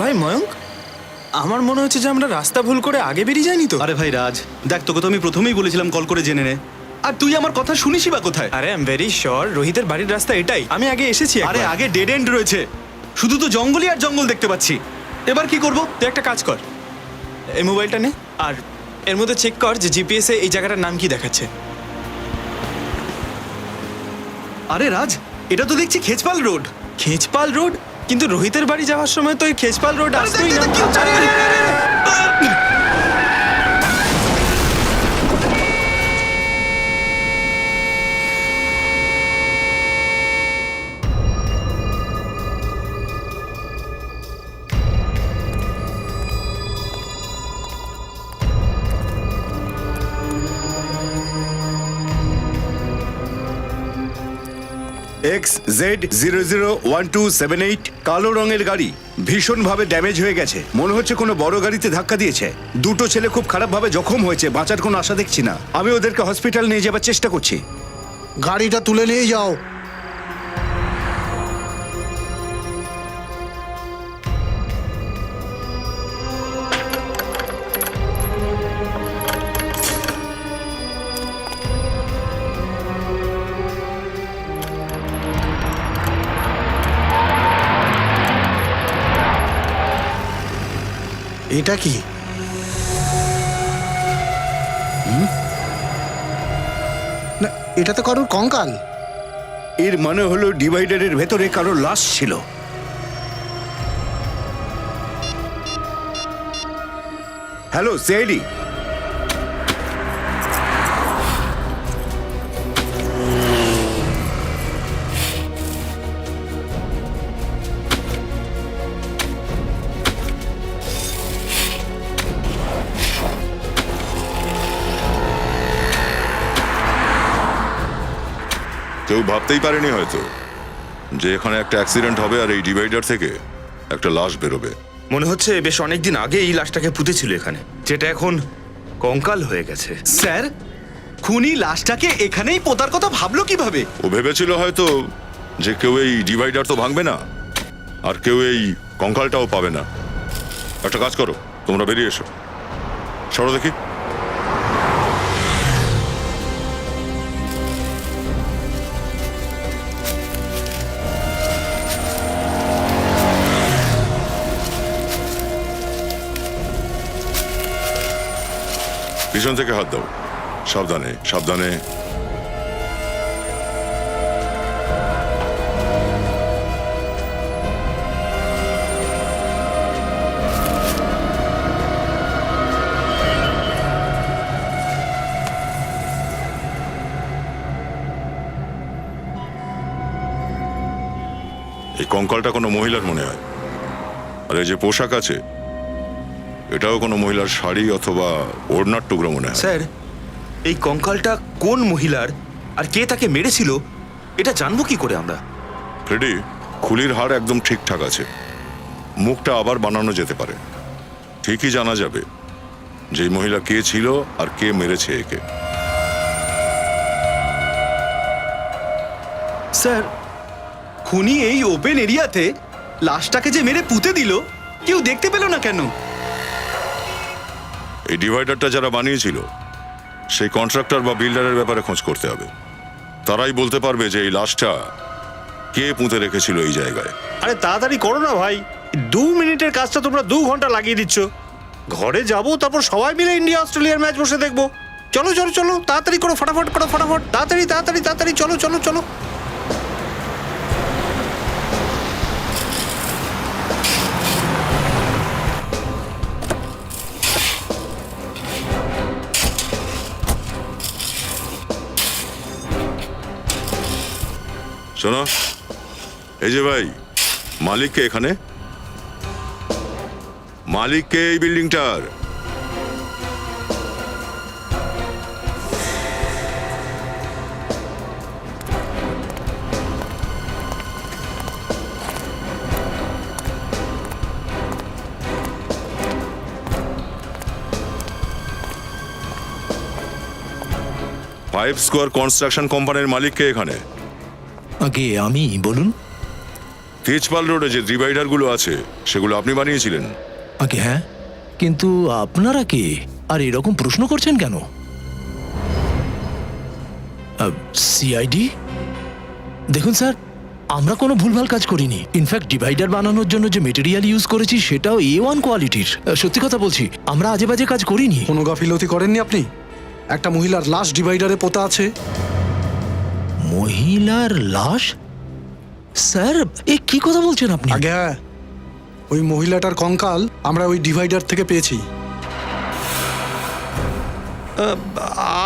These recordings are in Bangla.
ভাই ময়ঙ্ক, আমার মনে হচ্ছে যে আমরা রাস্তা ভুল করে আগে বেরিয়ে যাইনি তো। আরে ভাই রাজ, দেখ তোকে তো আমি প্রথমেই বলেছিলাম কল করে জেনে নে, আর তুই আমার কথা শুনিসই বা কোথায়? আরে আই এম ভেরি শিওর রোহিতের বাড়ির রাস্তা এটাই, আমি আগে এসেছি আরে একবার। আগে ডেড এন্ড রয়েছে, শুধু তো জঙ্গলই আর জঙ্গল দেখতে পাচ্ছি। এবার কি করব? তুই একটা কাজ কর, এই মোবাইলটা নে আর এর মধ্যে চেক কর যে জিপিএস এ এই জায়গাটার নাম কি দেখাচ্ছে। আরে রাজ, এটা তো দেখছি খেচপাল রোড। খেজপাল রোড? কিন্তু রোহিতের বাড়ি যাওয়ার সময় তো এই খেজপাল রোড আসতোই না। XZ001278 কালো রঙের গাড়ি, ভীষণভাবে ড্যামেজ হয়ে গেছে। মনে হচ্ছে কোনো বড় গাড়িতে ধাক্কা দিয়েছে। দুটো ছেলে খুব খারাপভাবে জখম হয়েছে, বাঁচার কোনো আশা দেখছি না। আমি ওদেরকে হসপিটাল নিয়ে যাবার চেষ্টা করছি। গাড়িটা তুলে নিয়ে যাও। এটা কি? না, এটা তো কারোর কঙ্কাল। এর মানে হলো ডিভাইডারের ভেতরে কারো লাশ ছিল। হ্যালো সিআইডি, কেউ ভাবতেই পারেনি হয়তো যে এখানে একটা অ্যাক্সিডেন্ট হবে আর এই ডিভাইডার থেকে একটা লাশ বেরোবে। মনে হচ্ছে বেশ অনেকদিন আগে এই লাশটাকে পুঁতেছিল এখানে, যেটা এখন কঙ্কাল হয়ে গেছে। স্যার, খুনি লাশটাকে এখানেই পোতার কথা ভাবলো কিভাবে? ও ভেবেছিল হয়তো যে কেউ এই ডিভাইডার তো ভাঙবে না, আর কেউ এই কঙ্কালটাও পাবে না। একটা কাজ করো, তোমরা বেরিয়ে এসো, সরো দেখি। পিছন থেকে হাত দাও, সাবধানে সাবধানে। এই কঙ্কালটা কোনো মহিলার মনে হয়, আর এই যে পোশাক আছে এটাও কোনো মহিলার শাড়ি অথবা ওড়নার টুকরো মনে হয়। স্যার, এই কঙ্কালটা কোন মহিলার আর কে তাকে মেরেছিল এটা জানবো কি করে আমরা? ফ্রেডি, খুলির হাড় একদম ঠিকঠাক আছে, মুখটা আবার বানানো যেতে পারে। ঠিকই জানা যাবে যে এই মহিলা কে ছিল আর কে মেরেছে একে। স্যার, খুনি এই ওপেন এরিয়াতে লাশটাকে যে মেরে পুঁতে দিল, কেউ দেখতে পেল না কেন? এই ডিভাইডারটা যারা বানিয়েছিল সেই কন্ট্রাক্টর বা বিল্ডারের ব্যাপারে খোঁজ করতে হবে। তারাই বলতে পারবে যে এই লাশটা কে পুঁতে রেখেছিল এই জায়গায়। আরে তাড়াতাড়ি করো না ভাই, 2 মিনিটের কাজটা তোমরা 2 ঘন্টা লাগিয়ে দিচ্ছ। ঘরে যাবো, তারপর সবাই মিলে ইন্ডিয়া অস্ট্রেলিয়ার ম্যাচ বসে দেখবো। চলো চলো চলো, তাড়াতাড়ি করো, ফটাফট করো, ফটাফট, তাড়াতাড়ি তাড়াতাড়ি তাড়াতাড়ি, চলো চলো চলো। শোনো, এই যে ভাই, মালিককে এখানে, মালিককে এই বিল্ডিংটার। ফাইভ স্কোয়ার কনস্ট্রাকশন কোম্পানির মালিককে এখানে। আগে আমি, বলুন। তেজপাল রোডে যে ডিভাইডারগুলো আছে সেগুলো আপনি বানিয়েছিলেন? আগে হ্যাঁ, কিন্তু আপনারা কে আর এরকম প্রশ্ন করছেন কেন? সিআইডি? দেখুন স্যার, আমরা কোনো ভুলভাল কাজ করিনি। ইনফ্যাক্ট ডিভাইডার বানানোর জন্য যে মেটেরিয়াল ইউজ করেছি সেটাও A1 কোয়ালিটির। সত্যি কথা বলছি, আমরা আজে বাজে কাজ করিনি। কোনো গাফিলতি করেননি আপনি? একটা মহিলার লাশ ডিভাইডারে পোতা আছে। মহিলার লাশ? স্যার এ কি কথা বলছেন আপনি? আগে হ্যাঁ, ওই মহিলাটার কঙ্কাল আমরা ওই ডিভাইডার থেকে পেয়েছি।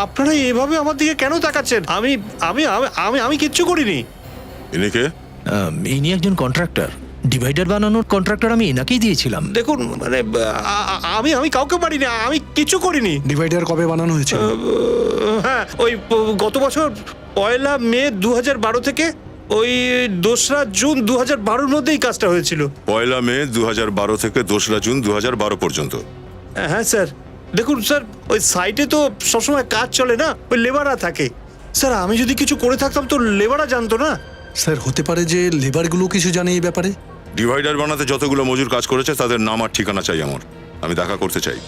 আপনারা এভাবে আমার দিকে কেন তাকাচ্ছেন? আমি আমি আমি আমি কিচ্ছু করিনি। ইনি কে? ইনি একজন কন্ট্রাক্টর, ডিভাইডার বানানোর কন্ট্রাক্টর। আমি এনাকেই দিয়েছিলাম। দেখুন মানে আমি আমি কাউকে পারিনি, আমি কিচ্ছু করিনি। ডিভাইডার কবে বানানো হয়েছিল? হ্যাঁ, ওই গত বছর 1 মে 2012 থেকে ওই 2রা জুন 2012-র মধ্যেই কাজটা হয়েছিল। 1 মে 2012 থেকে 2রা জুন 2012 পর্যন্ত। হ্যাঁ স্যার, দেখুন স্যার, ওই সাইটে তো সবসময় কাজ চলে না, ওই লেবাররা থাকে। স্যার আমি যদি কিছু করে থাকতাম তো লেবাররা জানতো না। স্যার হতে পারে যে লেবারগুলো কিছু জানে এই ব্যাপারে। ডিভাইডার বানাতে যতগুলো মজুর কাজ করেছে তাদের নাম আর ঠিকানা চাই আমার। আমি দেখা করতে চাই।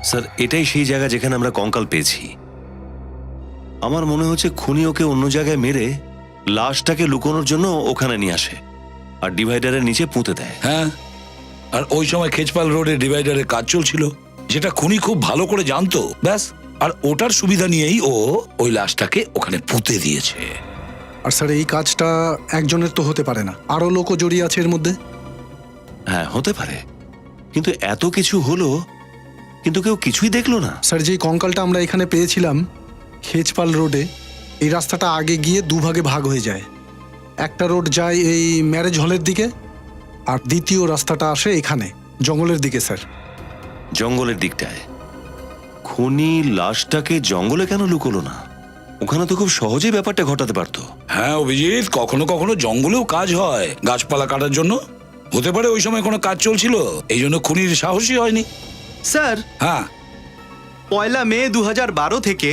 স্যার এটাই সেই জায়গা যেখানে আমরা কঙ্কাল পেয়েছি। আমার মনে হচ্ছে খুনি ওকে অন্য জায়গায় মেরে লাশটাকে লুকোনোর জন্য ওখানে নিয়ে আসে আর ডিভাইডারের নিচে পুঁতে দেয়। হ্যাঁ, আর ওই সময় খেজপাল রোডে ডিভাইডারের কাজ চলছিল, যেটা খুনি খুব ভালো করে জানতো। ব্যাস, আর ওটার সুবিধা নিয়েই ও ওই লাশটাকে ওখানে পুঁতে দিয়েছে। আর স্যার এই কাজটা একজনের তো হতে পারে না, আরো লোকও জড়িয়ে আছে এর মধ্যে। হ্যাঁ হতে পারে, কিন্তু এত কিছু হলো কিন্তু কেউ কিছুই দেখলো না। স্যার যেই কঙ্কালটা আমরা এখানে পেয়েছিলাম খেজপাল রোডে, এই রাস্তাটা আগে গিয়ে দুভাগে ভাগ হয়ে যায়। একটা রোড যায় এই ম্যারেজ হলের দিকে, আর দ্বিতীয় রাস্তাটা আসে এখানে জঙ্গলের দিকে। স্যার জঙ্গলের দিকটায়? খুনি লাশটাকে জঙ্গলে কেন লুকোলো না? ওখানে তো খুব সহজেই ব্যাপারটা ঘটাতে পারতো। হ্যাঁ অভিজিৎ, কখনো কখনো জঙ্গলেও কাজ হয় গাছপালা কাটার জন্য। হতে পারে ওই সময় কোনো কাজ চলছিল, এই জন্য খুনির সাহসী হয়নি। স্যার হ্যাঁ, 1 মে 2012 থেকে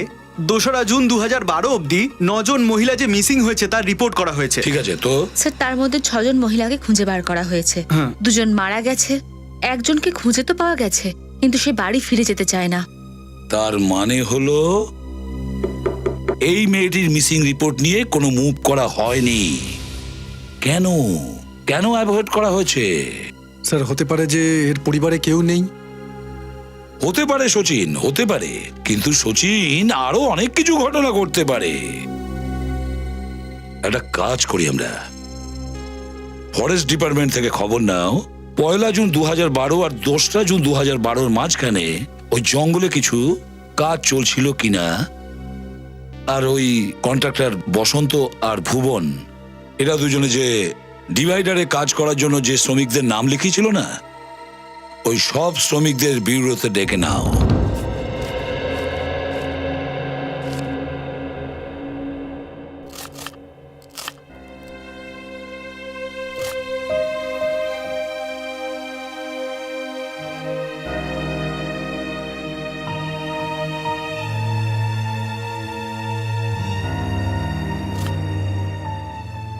2রা জুন 2012 অবধি 9 জন মহিলা যে মিসিং হয়েছে তার রিপোর্ট করা হয়েছে। ঠিক আছে তো। স্যার তার মধ্যে 6 জন মহিলাকে খুঁজে বার করা হয়েছে। 2 জন মারা গেছে, একজনকে খুঁজে তো পাওয়া গেছে কিন্তু সে বাড়ি ফিরে যেতে চায় না। তার মানে হলো এই মেয়েটির মিসিং রিপোর্ট নিয়ে কোনো মুভ করা হয়নি। কেন কেন অ্যাভয়েড করা হয়েছে? স্যার হতে পারে যে এর পরিবারে কেউ নেই। হতে পারে সচিন, হতে পারে, কিন্তু সচিন আরো অনেক কিছু ঘটনা করতে পারে। একটা কাজ করি আমরা, ফরেস্ট ডিপার্টমেন্ট থেকে খবর নাও 1 জুন 2012 আর 2রা জুন 2012-র মাঝখানে ওই জঙ্গলে কিছু কাজ চলছিল কিনা। আর ওই কন্ট্রাক্টর বসন্ত আর ভুবন, এরা দুজনে যে ডিভাইডারে কাজ করার জন্য যে শ্রমিকদের নাম লিখিয়েছিল না, ওই সব শ্রমিকদের ব্যুরোতে ডেকে নাও।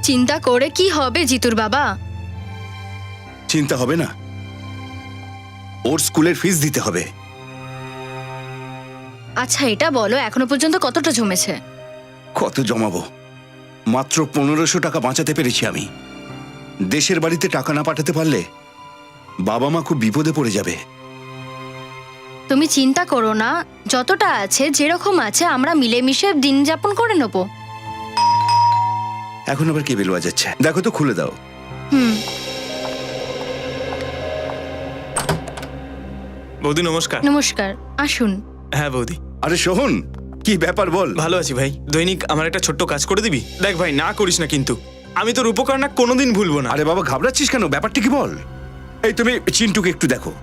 চিন্তা করে কি হবে জিতুর বাবা? চিন্তা হবে না, ওর স্কুলের ফিস দিতে হবে। আচ্ছা এটা বলো, এখনো পর্যন্ত কতটা জমেছে? কত জমাবো? মাত্র 1500 টাকা বাঁচাতে পেরেছি আমি। দেশের বাড়িতে টাকা না পাঠাতে পারলে বাবা মা খুব বিপদে পড়ে যাবে। তুমি চিন্তা করো না, যতটা আছে যেরকম আছে আমরা মিলেমিশে দিন যাপন করে নেবো। এখন আবার কে বেল বাজাচ্ছে? দেখো তো, খুলে দাও। বৌদি নমস্কার। নমস্কার, আসুন। হ্যাঁ বৌদি। আরে সোহন, কি ব্যাপার বল? ভালো আছি ভাই। দৈনিক আমার একটা ছোট্ট কাজ করে দিবি? দেখ ভাই, না করিস না কিন্তু, আমি তোর উপকার না কোনোদিন ভুলবো না। আরে বাবা, ঘাবড়াচ্ছিস কেন? ব্যাপারটা কি বল? এই তুমি চিন্টুকে একটু দেখো,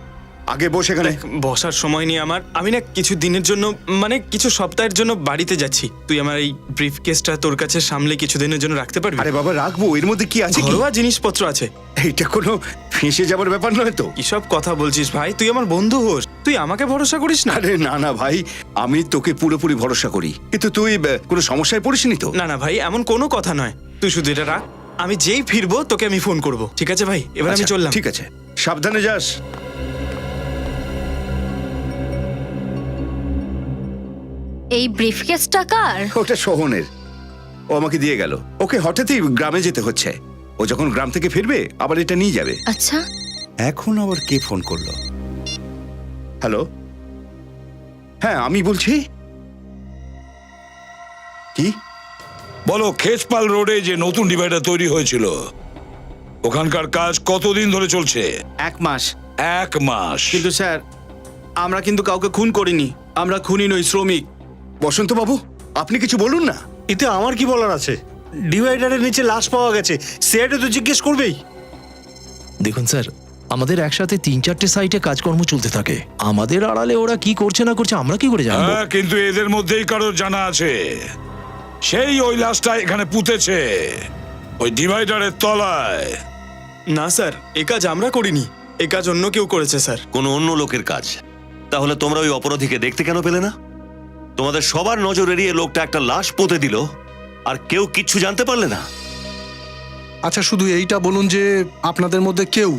আগে বসে এখানে। দেখ, বসার সময় নেই আমার। আমি না কিছু দিনের জন্য, মানে কিছু সপ্তাহের জন্য বাড়িতে যাচ্ছি। তুই আমার এই ব্রিফ কেসটা তোর কাছে সামলে কিছু দিনের জন্য রাখতে পারবি? আরে বাবা রাখবো, এর মধ্যে কি আছে? ঘরোয়া জিনিসপত্র আছে। এইটা কোনো ফেঁসে যাবার ব্যাপার নয় তো। কি সব কথা বলছিস ভাই? তুই আমার বন্ধু হোস। তুই আমাকে ভরসা করিস না? আরে না না ভাই, আমি তোকে পুরোপুরি ভরসা করি, কিন্তু তুই কোনো সমস্যায় পড়িসনি তো? না না ভাই, এমন কোনো কথা নয়। তুই শুধু এটা রাখ, আমি যেই ফিরবো তোকে আমি ফোন করব। ঠিক আছে ভাই, এবার আমি আচ্ছা, চললাম। ঠিক আছে, সাবধানে যাস। এই ব্রিফকেসটা কার? ওটা সোহনের, ও আমাকে দিয়ে গেল। ওকে হঠাৎই গ্রামে যেতে হচ্ছে, ও যখন গ্রাম থেকে ফিরবে আবার এটা নিয়ে যাবে। আচ্ছা, এখন আবার কে ফোন করলো? হ্যালো, হ্যাঁ আমি বলছি। কি? বলো, খেচপাল রোডে যে নতুন ডিভাইডার তৈরি হয়েছিল ওখানকার কাজ কতদিন ধরে চলছে? 1 মাস। 1 মাস? কিন্তু স্যার, আমরা কিন্তু কাউকে খুন করিনি, আমরা খুনি নই, শ্রমিক। বসন্ত বাবু, আপনি কিছু বলুন না। এতে আমার কি বলার আছে? ডিভাইডারের নিচে লাশ পাওয়া গেছে, সিআইডি তো জিজ্ঞেস করবেই। দেখুন স্যার, আমাদের একসাথে 3-4টে সাইটে কাজকর্ম চলতে থাকে। আমাদের আড়ালে ওরা কি করছে না করছে আমরা কি করে জানবো? হ্যাঁ, কিন্তু এদের মধ্যেই কারোর জানা আছে, সেই ওই লাশটা এখানে পুঁতেছে ওই ডিভাইডারের তলায়। না স্যার, এ কাজ আমরা করিনি, এ কাজ অন্য কেউ করেছে স্যার। কোনো অন্য লোকের কাজ? তাহলে তোমরা ওই অপরাধীকে দেখতে কেন পেলে না? তোমাদের সবার নজর এড়িয়ে লোকটা একটা লাশ পুঁতে দিল, আর কেউ কিচ্ছু জানতে পারলে না? আচ্ছা, শুধু এইটা বলুন যে আপনাদের মধ্যে কেউ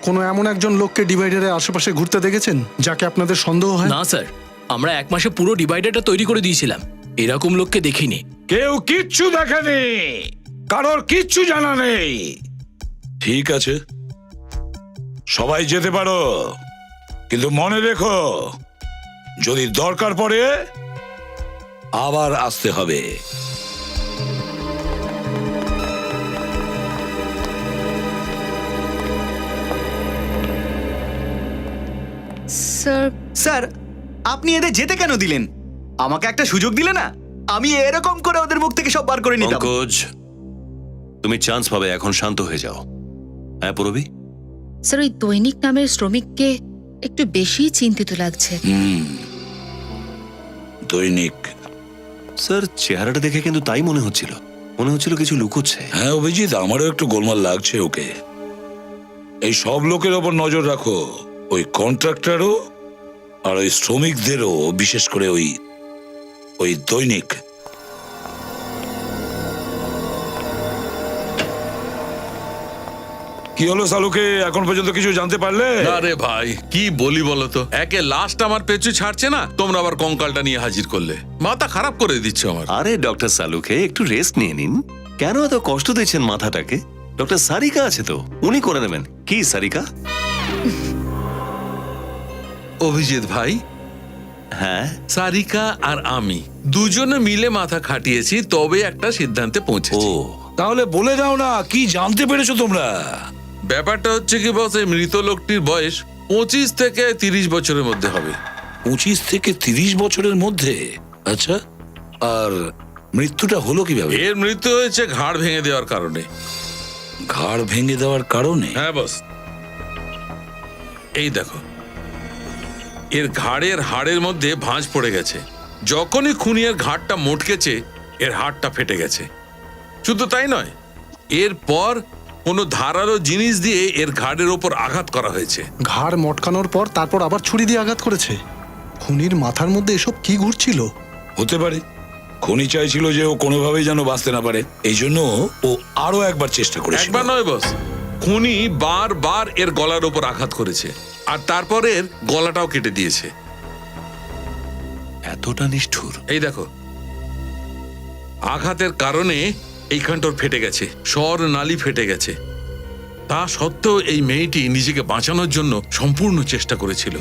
কোনো এমন একজন লোককে ডিভাইডারের আশেপাশে ঘুরতে দেখেছেন যাকে আপনাদের সন্দেহ হয়? না স্যার, আমরা 1 মাসে পুরো ডিভাইডারটা তৈরি করে দিয়েছিলাম, এরকম লোককে দেখিনি। কেউ কিচ্ছু দেখেনি, কারোর কিচ্ছু জানা নেই। ঠিক আছে, সবাই যেতে পারো, কিন্তু মনে রেখো যদি দরকার পড়ে আবার আসতে হবে। স্যার, স্যার, আপনি এদের যেতে কেন দিলেন? আমাকে একটা সুযোগ দিলে না, আমি এরকম করে ওদের মুখ থেকে সব বার করে নিতাম। পঙ্কজ, তুমি চান্স পাবে, এখন শান্ত হয়ে যাও। হ্যাঁ পূরবী? স্যার, ওই দৈনিক নামের শ্রমিককে একটু বেশি চিন্তিত লাগছে। দৈনিক? স্যার, চেহারাটা দেখে কিন্তু তাই মনে হচ্ছিল কিছু লুকোচ্ছে। হ্যাঁ অভিজিৎ, আমারও একটু গোলমাল লাগছে ওকে। এই সব লোকের ওপর নজর রাখো, ওই কন্ট্রাক্টরও আর ওই শ্রমিকদেরও, বিশেষ করে ওই দৈনিক। কি হলো সালুকে, এখন পর্যন্ত কিছু জানতে পারলে? আরে ভাই কি বলি বলো তো, একে লাস্ট আমার পেছু ছাড়ছে না, তোমরা আবার কঙ্কালটা নিয়ে হাজির করলে, মাথা খারাপ করে দিচ্ছ আমার। আরে ডক্টর সালুকে একটু রেস্ট নিয়ে নিন, কেন এত কষ্ট দিচ্ছেন মাথাটাকে? ডক্টর সারিকা আছে তো, উনি করে নেবেন। কি সারিকা? অভিজিৎ ভাই, হ্যাঁ, সারিকা আর আমি দুজনে মিলে মাথা খাটিয়েছি, তবে একটা সিদ্ধান্তে ও পৌঁছেছি। তাহলে বলে দাও না, কি জানতে পেরেছো তোমরা? ব্যাপারটা হচ্ছে কি বস, এই মৃত লোকটির বয়স 25 থেকে 30 বছরের মধ্যে হবে। 25 থেকে 30 বছরের মধ্যে? আচ্ছা, আর মৃত্যুটা হলো কিভাবে? এর মৃত্যু হয়েছে ঘাড় ভেঙে দেওয়ার কারণে। ঘাড় ভেঙে দেওয়ার কারণে? হ্যাঁ বস, এই দেখো, এর ঘাড়ের হাড়ের মধ্যে ভাঁজ পড়ে গেছে। যখনই খুনির ঘাড়টা মটকেছে, এর হাড়টা ফেটে গেছে। শুধু তাই নয়, এরপর কোনো ধারালো জিনিস দিয়ে এর ঘাড়ের ওপর আঘাত করা হয়েছে। ঘাড় মটকানোর পর তারপর আবার ছুরি দিয়ে আঘাত করেছে? খুনির মাথার মধ্যে এসব কি ঘুরছিল? হতে পারে খুনি চাইছিল যে ও কোনোভাবেই যেন বাঁচতে না পারে, এই জন্য ও আরো একবার চেষ্টা করেছিল। একবার নয় বস, খুনি বারবার এর গলার ওপর আঘাত করেছে, আর তারপর এর গলাটাও কেটে দিয়েছে। এতটা নিষ্ঠুর? এই দেখো, আঘাতের কারণে এইখানটার ফেটে গেছে, স্বর নালী ফেটে গেছে। তা সত্ত্বেও এই মেয়েটি নিজেকে বাঁচানোর জন্য সম্পূর্ণ চেষ্টা করেছিল।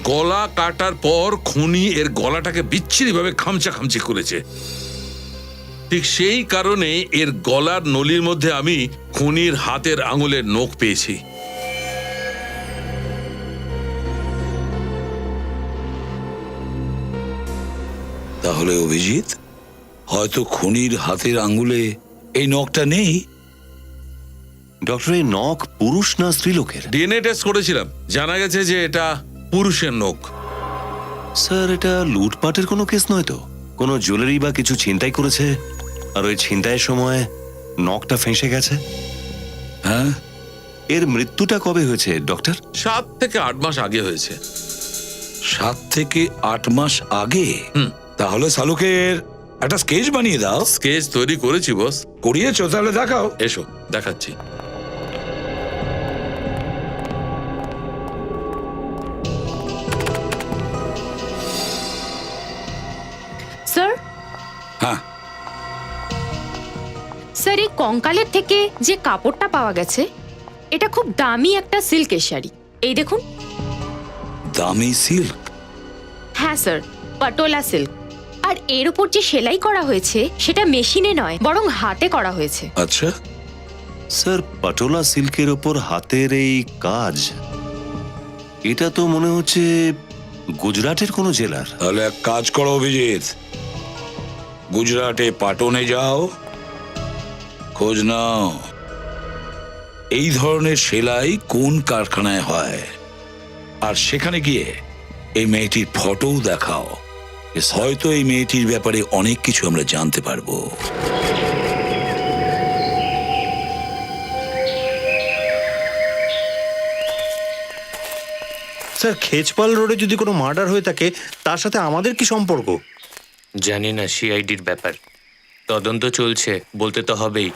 গলা কাটার পর খুনি এর গলাটাকে বিচ্ছিরিভাবে খামচি করেছে। ঠিক সেই কারণে এর গলার নলির মধ্যে আমি খুনির হাতের আঙুলের নখ পেয়েছি। তাহলে অভিজিৎ, হয়তো খুনির হাতের আঙ্গুলে এই নখটা নেই। ডক্টর, এই নখ পুরুষ না স্ত্রীলোকের? ডিএনএ টেস্ট করেছিলাম, জানা গেছে যে এটা পুরুষের নখ। স্যার, এটা লুটপাটের কোনো কেস নয় তো? কোনো জুয়েলারি বা কিছু ছিনতাই করেছে, আর ওই ছিনতাইয়ের সময় নখটা ফেঁসে গেছে? হ্যাঁ। এর মৃত্যুটা কবে হয়েছে ডক্টর? 7 থেকে 8 মাস আগে হয়েছে। 7 থেকে 8 মাস আগে? তাহলে শালুকের একটা স্কেচ বানিয়ে দাও। স্কেচ তৈরি করেছি বস। করিয়েছো? তাহলে দেখাও। এসো দেখাচ্ছি। স্যার, হ্যাঁ, স্যার এই কঙ্কালের থেকে যে কাপড়টা পাওয়া গেছে এটা খুব দামি একটা সিল্কের শাড়ি। এই দেখুন। দামি সিল্ক? হ্যাঁ স্যার, পাটোলা সিল্ক। আর এর উপর যে সেলাই করা হয়েছে সেটা মেশিনে নয় বরং হাতে করা হয়েছে। আচ্ছা, স্যার, পাটোলা সিল্কের ওপর হাতের এই কাজ, এটা তো মনে হচ্ছে গুজরাটের কোনো জেলার। তাহলে এক কাজ করো অভিজিৎ, গুজরাটে পাটনে যাও, খোঁজ নাও এই ধরনের সেলাই কোন কারখানায় হয়, আর সেখানে গিয়ে এই মেয়েটির ফটোও দেখাও। হয়তো এই মেয়েটির ব্যাপারে অনেক কিছু আমরা জানতে পারবো। স্যার, খেজপাল রোডে যদি কোনো মার্ডার হয়ে থাকে তার সাথে আমাদের কি সম্পর্ক? জানি না, সিআইডির ব্যাপার, তদন্ত চলছে, বলতে তো হবেই।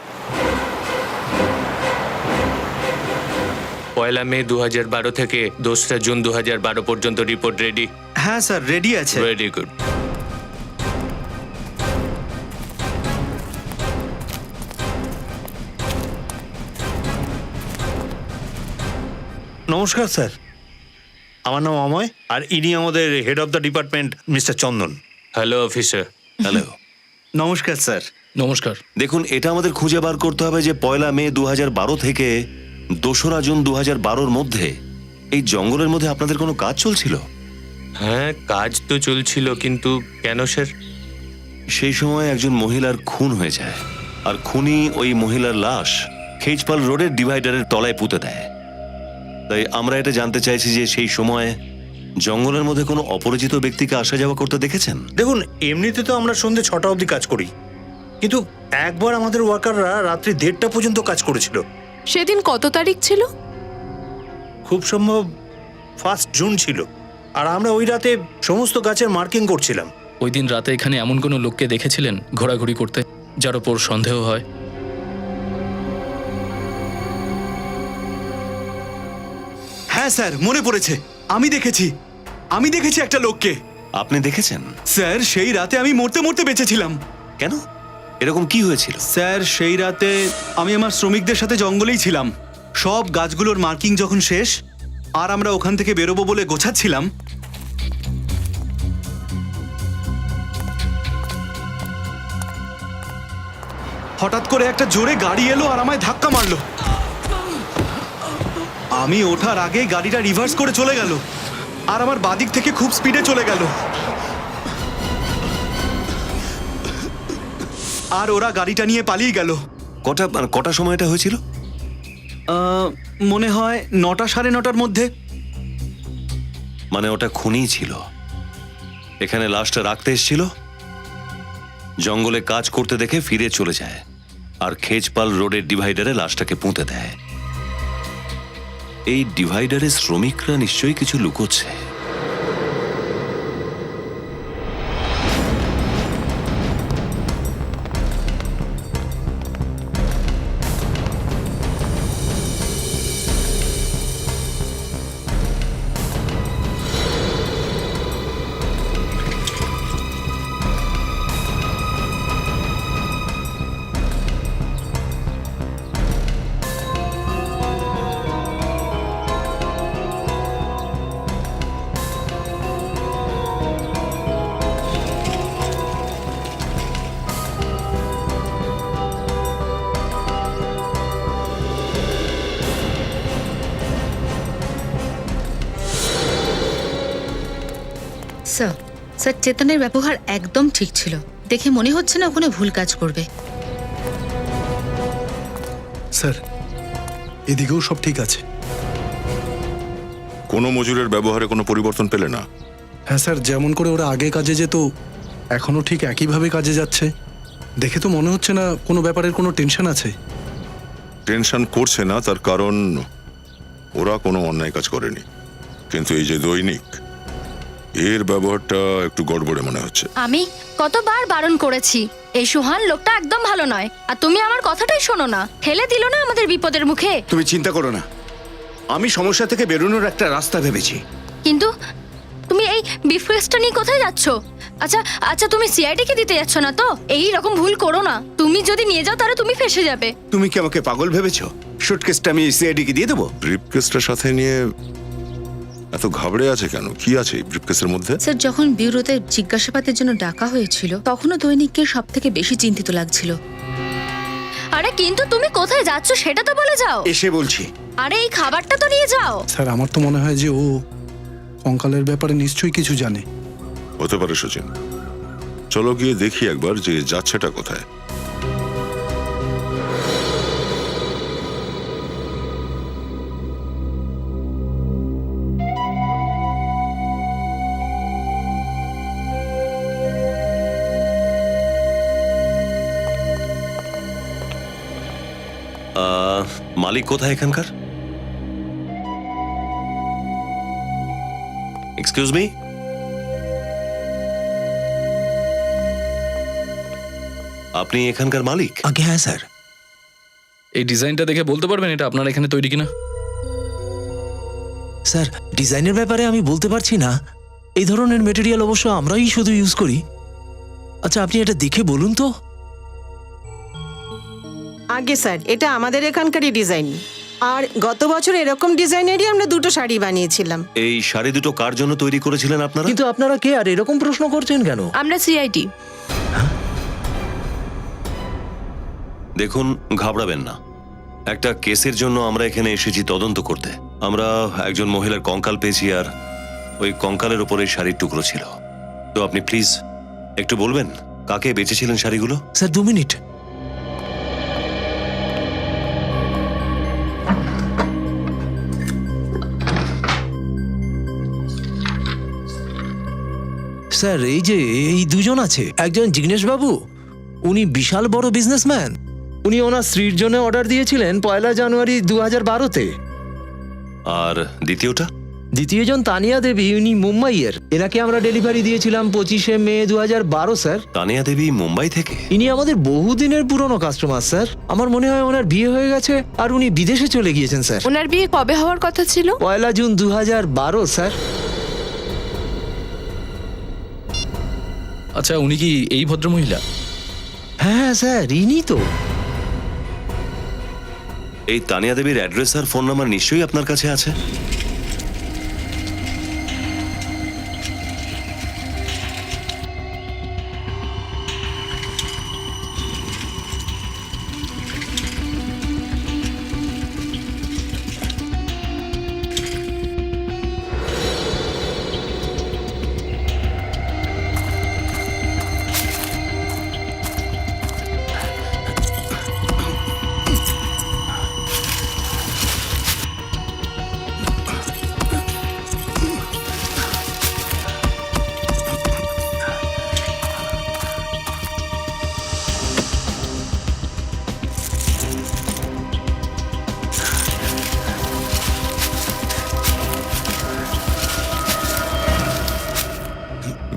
1 মে 2012 থেকে 2 জুন 2012 পর্যন্ত রিপোর্ট রেডি? হ্যাঁ স্যার, রেডি আছে। Very good. নমস্কার স্যার, আমার নাম অময়, আর ইনি আমাদের head of the department mister Chandan. Hello officer. Hello, নমস্কার স্যার। নমস্কার। দেখুন, এটা আমাদের খুঁজে বার করতে হবে যে 1 মে 2012 থেকে 2 জুন 2012 মধ্যে এই জঙ্গলের মধ্যে আপনাদের কোনো কাজ চলছিল? হ্যাঁ, কাজ তো চলছিল, কিন্তু কেন স্যার? সেই সময় একজন মহিলার খুন হয়ে যায়, আর খুনি ওই মহিলার লাশ খেজপাল রোডের ডিভাইডারের তলায় পুঁতে দেয়। তাই আমরা এটা জানতে চাইছি যে সেই সময় জঙ্গলের মধ্যে কোনো অপরিচিত ব্যক্তিকে আসা যাওয়া করতে দেখেছেন? দেখুন, এমনিতে তো আমরা সন্ধ্যে 6টা অবধি কাজ করি, কিন্তু একবার আমাদের ওয়ার্কাররা রাত্রি 1:30টা পর্যন্ত কাজ করেছিল। সেদিন কত তারিখ ছিল? খুব সম্ভব 1 জুন ছিল, আর আমরা ওই রাতে সমস্ত গাছের মার্কিং করছিলাম। ওই দিন রাতে এখানে এমন কোনো লোককে দেখেছিলেন ঘোরাঘুরি করতে যার ওপর সন্দেহ হয়? হ্যাঁ স্যার, মনে পড়েছে, আমি দেখেছি একটা লোককে। আপনি দেখেছেন? স্যার, সেই রাতে আমি মরতে মরতে বেঁচেছিলাম। কেন? এরকম কি হয়েছিল? স্যার, সেই রাতে আমি আমার শ্রমিকদের সাথে জঙ্গলেই ছিলাম। সব গাছগুলোর মার্কিং যখন শেষ আর আমরা ওখান থেকে বেরোবো বলে গোছাচ্ছিলাম, হঠাৎ করে একটা জোরে গাড়ি এলো আর আমায় ধাক্কা মারলো। আমি ওঠার আগে গাড়িটা রিভার্স করে চলে গেল আর আমার বাদিক থেকে খুব স্পিডে চলে গেল, আর ওরা গাড়িটা নিয়ে পালিয়ে গেল। কটা সময় এটা হয়েছিল? মনে হয় 9টা, 9:30টার মধ্যে। মানে ওটা খুনিই ছিল, এখানে লাশটা রাখতে এসেছিল, জঙ্গলে কাজ করতে দেখে ফিরে চলে যায়, আর খেজপাল রোডের ডিভাইডারে লাশটাকে পুঁতে দেয়। এই ডিভাইডারের শ্রমিকরা নিশ্চয়ই কিছু লুকোচ্ছে। স্যার, স্যার চেতনের ব্যবহার একদম ঠিক ছিল, দেখে মনে হচ্ছে না ওখানে ভুল কাজ করবে। স্যার, এদিকেও সব ঠিক আছে। কোনো মজুরের ব্যবহারে কোনো পরিবর্তন পেলে না? হ্যাঁ স্যার, যেমন করে ওরা আগে কাজে যেত এখনো ঠিক একইভাবে কাজে যাচ্ছে। দেখে তো মনে হচ্ছে না কোনো ব্যাপারের কোনো টেনশন আছে। টেনশন করছে না তার কারণ ওরা কোনো অন্যায় কাজ করেনি, কিন্তু এই যে দৈনিক, এর ব্যবহারটা একটু গড়বড়ে মনে হচ্ছে। আমি কতবার বারণ করেছি, এই সুহান লোকটা একদম ভালো নয়, আর তুমি আমার কথাটাই শোনো না, ঠেলে দিল না আমাদের বিপদের মুখে। তুমি চিন্তা করো না, আমি সমস্যা থেকে বেরোনোর একটা রাস্তা ভেবেছি। কিন্তু তুমি এই বিফরেস্টটা নিয়ে কোথায় যাচ্ছ? আচ্ছা আচ্ছা, তুমি সিআইডি কে দিতে যাচ্ছ না তো? এই রকম ভুল করো না, তুমি যদি নিয়ে যাও তাহলে তুমি ফেসে যাবে। তুমি কি আমাকে পাগল ভেবেছো? শুটকেসটা আমি সিআইডি কে দিয়ে দেবো? ব্রিফকেসটা সাথে নিয়ে এত ঘাবড়ে আছে কেন? কি আছে ব্রিফকেসের মধ্যে? স্যার, যখন ব্যুরোতে জিজ্ঞাসাবাদের জন্য ডাকা হয়েছিল তখনও দৈনিককে সব থেকে বেশি চিন্তিত লাগছিল। আরে কিন্তু তুমি কোথায় যাচ্ছ সেটা তো বলে যাও। এসে বলছি। আরে এই খাবারটা তো নিয়ে যাও। স্যার, আমার তো মনে হয় যে ও কঙ্কালের ব্যাপারে নিশ্চয়ই কিছু জানে। হতে পারে সচিন, চলো গিয়ে দেখি একবার যে যাচ্ছেটা কোথায়। মালিক কোথায় এখানকার? এক্সকিউজ মি, আপনি এখানকার মালিক? আগে হ্যাঁ স্যার। এই ডিজাইনটা দেখে বলতে পারবেন এটা আপনার এখানে তৈরি কিনা? স্যার, ডিজাইনের ব্যাপারে আমি বলতে পারছি না, এই ধরনের মেটেরিয়াল অবশ্য আমরাই শুধু ইউজ করি। আচ্ছা, আপনি এটা দেখে বলুন তো। আগে স্যার, এটা আমাদের এখানকারই ডিজাইন, আর গত বছর এরকম ডিজাইনেরই আমরা দুটো শাড়ি বানিয়েছিলাম। এই শাড়ি দুটো কার জন্য তৈরি করেছিলেন আপনারা? কিন্তু আপনারা কে আর এরকম প্রশ্ন করছেন কেন? আমরা সিআইডি। দেখুন, ঘাবড়াবেন না, একটা কেসের জন্য আমরা এখানে এসেছি তদন্ত করতে। আমরা একজন মহিলার কঙ্কাল পেয়েছি, আর ওই কঙ্কালের উপরে শাড়ির টুকরো ছিল। তো আপনি প্লিজ একটু বলবেন কাকে বেঁচেছিলেন শাড়িগুলো? Sir 2 minute. স্যার, এই যে এই দুজন আছে, একজন জিগ্নেশ বাবু, উনি বিশাল বড় বিজনেসম্যান। উনি ওনার স্ত্রীর জন্য অর্ডার দিয়েছিলেন 1 জানুয়ারি 2012-তে। আর দ্বিতীয়টা? দ্বিতীয়জন তানিয়া দেবী, উনি মুম্বাইয়ের। এনাকে আমরা ডেলিভারি দিয়েছিলাম 25 মে 2012 স্যার। তানিয়া দেবী মুম্বাই থেকে? ইনি আমাদের বহুদিনের পুরনো কাস্টমার স্যার। আমার মনে হয় ওনার বিয়ে হয়ে গেছে আর উনি বিদেশে চলে গিয়েছেন স্যার। ওনার বিয়ে কবে হওয়ার কথা ছিল? 1 জুন 2012 স্যার। আচ্ছা, উনি কি এই ভদ্রমহিলা? হ্যাঁ স্যার, ইনি তো। এই তানিয়া দেবীর অ্যাড্রেস আর ফোন নাম্বার নিশ্চয়ই আপনার কাছে আছে।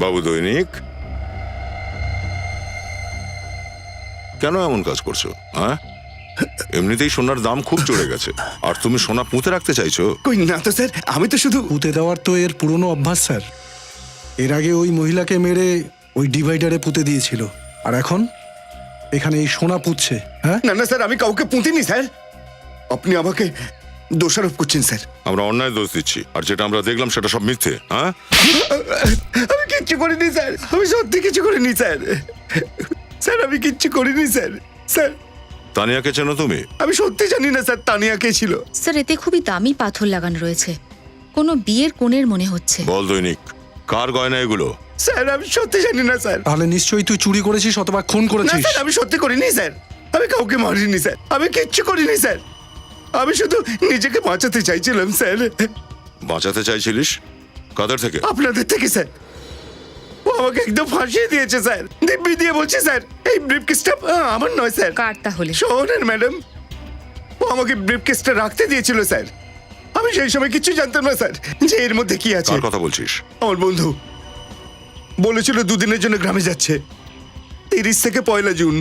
বাবু দৈনিক, কেন এমন কাজ করছো? হ্যাঁ, এমনিতেই সোনার দাম খুব চড়ে গেছে, আর তুমি সোনা পুঁতে রাখতে চাইছো? কই না তো স্যার, আমি তো শুধু পুঁতে দেওয়ার তো এর পুরনো অভ্যাস স্যার। এর আগে ওই মহিলাকে মেরে ওই ডিভাইডারে পুঁতে দিয়েছিল, আর এখন এখানে এই সোনা পুঁতছে। হ্যাঁ না না স্যার, আমি কাউকে পুঁতিনি স্যার। আপনি আমাকে দোষারোপ করছেন স্যার। আমরা অন্যায় দোষ দিচ্ছি, আর যেটা আমরা দেখলাম সেটা সব মিথ্যে। হ্যাঁ, আমি কিচ্ছু করিনি স্যার, আমি সত্যি কিছু করিনি স্যার। স্যার আমি কিচ্ছু করিনি স্যার। স্যার, তানিয়াকে চেনো তুমি? আমি সত্যি জানি না স্যার তানিয়া কে ছিল। স্যার, এতে খুবই দামি পাথর লাগানো রয়েছে, কোনো বিয়ের কোণের মনে হচ্ছে। বল দৈনিক, কার গয়না এগুলো? স্যার আমি সত্যি জানি না স্যার। তাহলে নিশ্চয়ই তুই চুরি করেছিস অথবা খুন না করেছিস। স্যার, আমি সত্যি করিনি স্যার। আমি কাউকে মারিনি স্যার, আমি কিচ্ছু করিনি স্যার। আমি শুধু নিজেকে বাঁচাতে চাইছিলাম স্যার। বাঁচাতে চাইছিলিস? কাদের থেকে? আপনাদের থেকে স্যার। ও আমাকে একদম ফাঁসিয়ে দিয়েছে স্যার, দিব্যি দিয়ে বলছে স্যার এই ব্রিফকেসটা আমার নয় স্যার। কার তাহলে? শোনেন ম্যাডাম, ও আমাকে ব্রিফকেসটা রাখতে দিয়েছিল স্যার। আমি সেই সময় কিছু জানতাম না স্যার যে এর মধ্যে কি আছে। কার কথা বলছিস? আমার বন্ধু বলেছিল দুদিনের জন্য গ্রামে যাচ্ছে, 30 থেকে 1 জুন।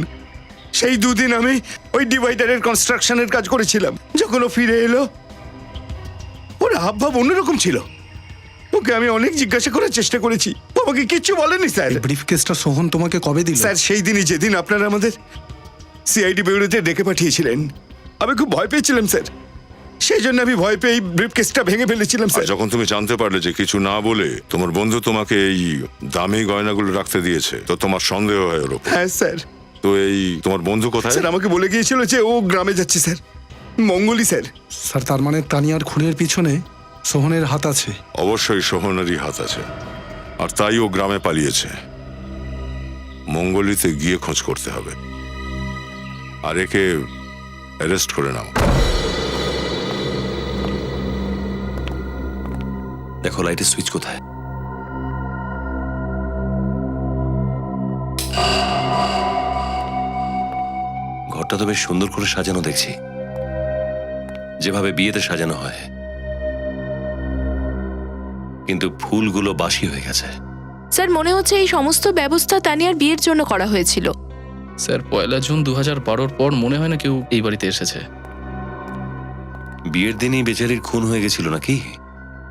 সেই দুদিন আমি ওই ডিভাইডারের কনস্ট্রাকশনের কাজ করেছিলাম। যখন ও ফিরে এলো ওর হাবভাব অন্যরকম ছিল। ওকে আমি অনেক জিজ্ঞাসা করার চেষ্টা করেছি, ও আমাকে কিচ্ছু বলেনি স্যার। ব্রিফকেসটা সোহন তোমাকে কবে দিল? স্যার সেই দিনই যেদিন আপনারা আমাদের সিআইডি ব্যুরোতে ডেকে পাঠিয়েছিলেন। আমি খুব ভয় পেয়েছিলাম স্যার, সেই জন্য আমি ভয় পেয়ে এই ব্রিফকেসটা ভেঙে ফেলেছিলাম আর স্যার। যখন তুমি জানতে পারলে যে কিছু না বলে তোমার বন্ধু তোমাকে এই দামি গয়নাগুলো রাখতে দিয়েছে, তো তোমার সন্দেহ হয় ওর উপর। হ্যাঁ স্যার। তো এই তোমার বন্ধু কোথায়? স্যার আমাকে বলে গিয়েছিল যে ও গ্রামে যাচ্ছে স্যার, মঙ্গলি স্যার। স্যার তার মানে তানিয়ার খুনের পিছনে সোহনের হাত আছে? অবশ্যই সোহনেরই হাত আছে, আর তাই ও গ্রামে পালিয়েছে। মঙ্গলিতে গিয়ে খোঁজ করতে হবে, আর একে অ্যারেস্ট করে নাও। দেখো লাইটের সুইচ কোথায়? ঘরটা তো বেশ সুন্দর করে সাজানো দেখছি, যেভাবে বিয়েতে সাজানো হয়, কিন্তু ফুলগুলো বাসি হয়ে গেছে। স্যার মনে হচ্ছে এই সমস্ত ব্যবস্থা তানিয়ার বিয়ের জন্য করা হয়েছিল। স্যার 1 জুন 2012 পর মনে হয় না কেউ এই বাড়িতে এসেছে। বিয়ের দিনই বেচারির খুন হয়ে গেছিল নাকি?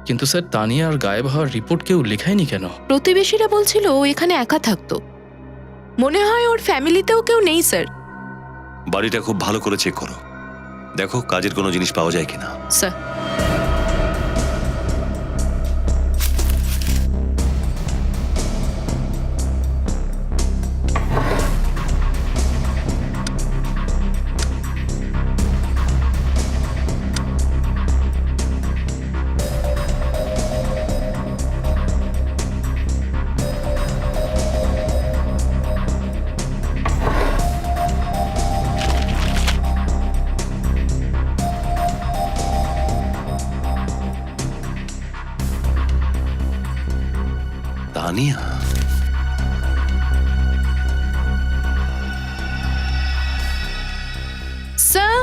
কিন্তু স্যার তানিয়ার গায়েব হওয়ার রিপোর্ট কেউ লেখায়নি কেন? প্রতিবেশীরা বলছিল ও এখানে একা থাকতো। মনে হয় ওর ফ্যামিলিতেও কেউ নেই স্যার। বাড়িটা খুব ভালো করে চেক করো, দেখো কাজের কোনো জিনিস পাওয়া যায় কিনা। স্যার তানিয়া, স্যার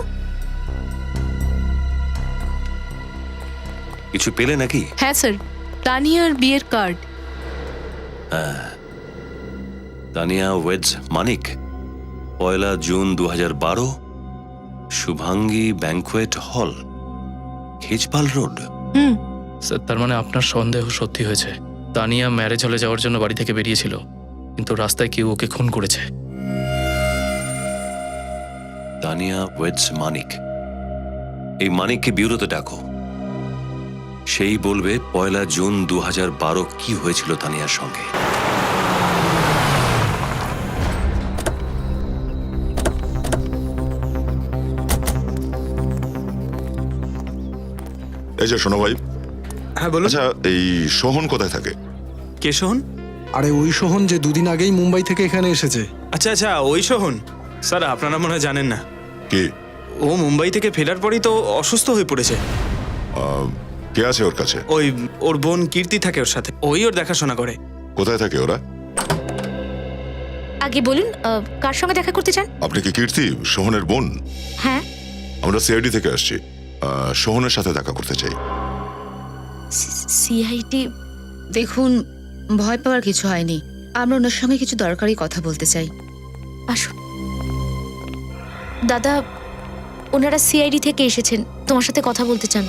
কিছু পেলে নাকি? হ্যাঁ স্যার, তানিয়ার বিয়ের card. Tania weds Manik, 1 June 2012, Shubhangi banquet hall, Khejpal road. Sir তার মানে আপনার সন্দেহ সত্যি হয়েছে। তানিয়া ম্যারেজ হলে যাওয়ার জন্য বাড়ি থেকে বেরিয়েছিল, কিন্তু রাস্তায় কেউ ওকে খুন করেছে। তানিয়া ওয়েডস মানিক, এই মানিককে ব্যুরোতে ডাকো, সেই বলবে 1 জুন 2012 কি হয়েছিল তানিয়ার সঙ্গে। এই যে শোনো ভাই। হ্যাঁ বলুন। আচ্ছা এই সোহন কোথায় থাকে? কে সোহন? আরে ওই সোহন যে দুদিন আগেই মুম্বাই থেকে এখানে এসেছে। আচ্ছা আচ্ছা, ওই সোহন। স্যার আপনারা মনে হয় জানেন না, কি? ও মুম্বাই থেকে ফেরার পরই তো অসুস্থ হয়ে পড়েছে। কে আছে ওর কাছে? ওই ওর বোন কীর্তি থাকে ওর সাথে, ওই ওর দেখাশোনা করে। কোথায় থাকে ওরা? আগে বলুন কার সঙ্গে দেখা করতে চান? আপনি কি কীর্তি, সোহনের বোন? হ্যাঁ। আমরা সিআইডি থেকে আসছি, সোহনের সাথে দেখা করতে চাই। সিআইডি? দেখুন, ভয় পাওয়ার কিছু হয়নি। আমরা ওনার সঙ্গে কিছু দরকারি কথা বলতে চাই। আসুন। দাদা, ওনারা সিআইডি থেকে এসেছেন, তোমার সাথে কথা বলতে চান।